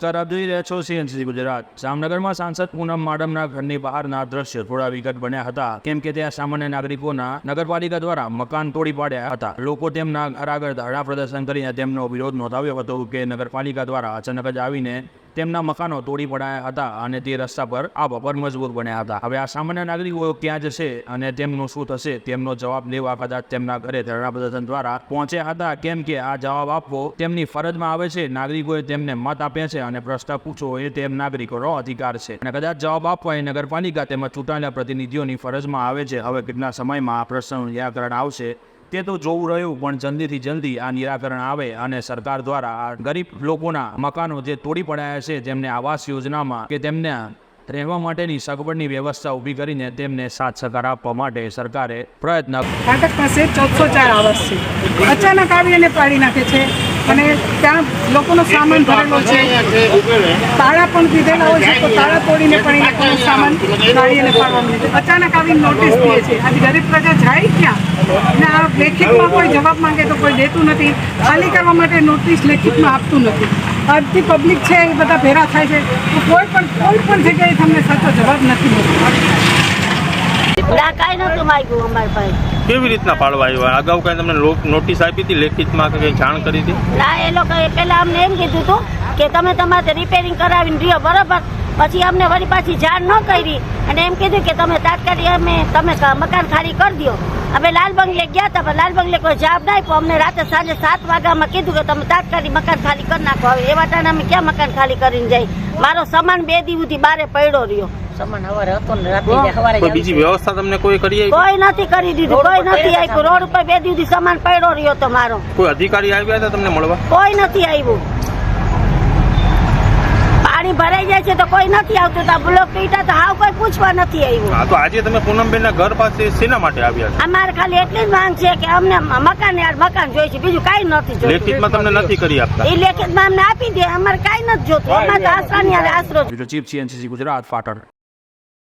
નમસ્કાર, આપ જોઈ રહ્યા છો સીએનસીસી ગુજરાત। જામનગરમાં સાંસદ પૂનમ માડમના ઘરની બહારના દ્રશ્ય થોડા વિકટ બન્યા હતા, કેમ કે ત્યાં સામાન્ય નાગરિકોના નગરપાલિકા દ્વારા મકાન તોડી પાડ્યા હતા। લોકો તેમના ઘર આગળ ધરણા પ્રદર્શન કરીને તેમનો વિરોધ નોંધાવ્યો હતો કે નગરપાલિકા દ્વારા અચાનક જ આવીને તેમના મકાનો તોડી પડાયા હતા અને તે રસ્તા પર આવવા પર મજબૂર બન્યા હતા। હવે આ સામાન્ય નાગરિકો ક્યાં જશે અને તેમનું શું થશે તેમનો જવાબ લેવા કદાચ તેમના ઘરે ધરણા પ્રદર્શન દ્વારા પહોંચ્યા હતા, કેમ કે આ જવાબ આપવો તેમની ફરજમાં આવે છે। નાગરિકોએ તેમને મત આપ્યા છે અને પ્રશ્ન પૂછવો એ તેમ નાગરિકોનો અધિકાર છે અને કદાચ જવાબ આપવા એ નગરપાલિકા તેમજ ચૂંટાયેલા પ્રતિનિધિઓની ફરજમાં આવે છે। હવે કેટલા સમયમાં આ પ્રશ્નનું નિરાકરણ આવશે તે તો જોવું રહ્યું, પણ જલ્દીથી જલ્દી આ નિરાકરણ આવે અને સરકાર દ્વારા આ ગરીબ લોકોના મકાનો જે તોડી પડાયા છે તેમને આવાસ યોજનામાં કે તેમને રહેવા માટેની સગવડની વ્યવસ્થા ઊભી કરીને તેમને સાથ સહકાર આપવા માટે સરકારે પ્રયત્ન ફાટક પાસે 1404 આવાસ છે, અચાનક આવી અને પાડી નાખે છે અને ત્યાં લોકોનો સામાન ભરેલો છે, તાળા પણ દીધેલા હોય છે તો તાળા તોડીને પણ એ લોકોનો સામાન ગાડી અને પાડવાનું છે। અચાનક આવી નોટિસ દે છે, આજે ગરીબ પ્રજા જાય ક્યાં અને આ લેખિતમાં કોઈ જવાબ માંગે તો કોઈ દેતું નથી, ખાલી કરવા માટે નોટિસ લેખિતમાં આપતું નથી। આજથી પબ્લિક છે એ બધા ભેગા થાય છે તો કોઈ પણ જગ્યાએ તમને સાચો જવાબ નથી મળતો। કાંઈ નહોતું માગ્યું અમારી પાસે। કેવી રીતના પાડવા આવ્યા? અગાઉ કઈ તમને નોટિસ આપી હતી લેખિતમાં કે કઈ જાણ કરી હતી? ના, એ લોકોએ પહેલા અમને એમ કીધું હતું કે તમે તમારે રિપેરિંગ કરાવીને રહ્યો, બરાબર। પછી અમને વળી પાછી જાણ ન કરી અને એમ કીધું કે તમે તાત્કાલિક તમે મકાન ખાલી કરી દો। અમે લાલ બંગલે ગયા હતા, પણ લાલ બંગલે કોઈ જવાબ ના આપ્યો। અમને રાતે સાંજે 7 વાગ્યામાં કીધું કે તમે તાત્કાલિક મકાન ખાલી કરી નાખો। હવે એવા ટાણે અમે ક્યાં મકાન ખાલી કરીને જાય? મારો સામાન 2 દિવસથી બારે પડ્યો રહ્યો। બીજી વ્યવસ્થા તમને કોઈ કરી? કોઈ નથી કરી દીધું, કોઈ નથી આપ્યું। રોડ ઉપર 2 દિવસથી સામાન પડ્યો રહ્યો તો મારો। કોઈ અધિકારી આવ્યા હતા તમને મળવા? કોઈ નથી આવ્યું। પાણી ભરાઈ જાય છે તો કોઈ નથી આવતું, તો બ્લોક પીટા તો હાવ કોઈ પૂછવા નથી આવ્યું। હા, તો આજે તમે પૂનમબેનના ઘર પાસે શેના માટે આવ્યા છો? અમારે ખાલી એટલી જ માંગ છે કે અમને મકાન જોઈએ છે, બીજું કાંઈ નથી જોઈતું। લેખિતમાં તમને નથી કરી આપતા? એ લેખિતમાં અમને આપી દે, અમારે કાંઈ નથી જોતું। અમારે તો આશરાની આશરો। ચીફ સીએનસીસી ગુજરાત, પાટણ।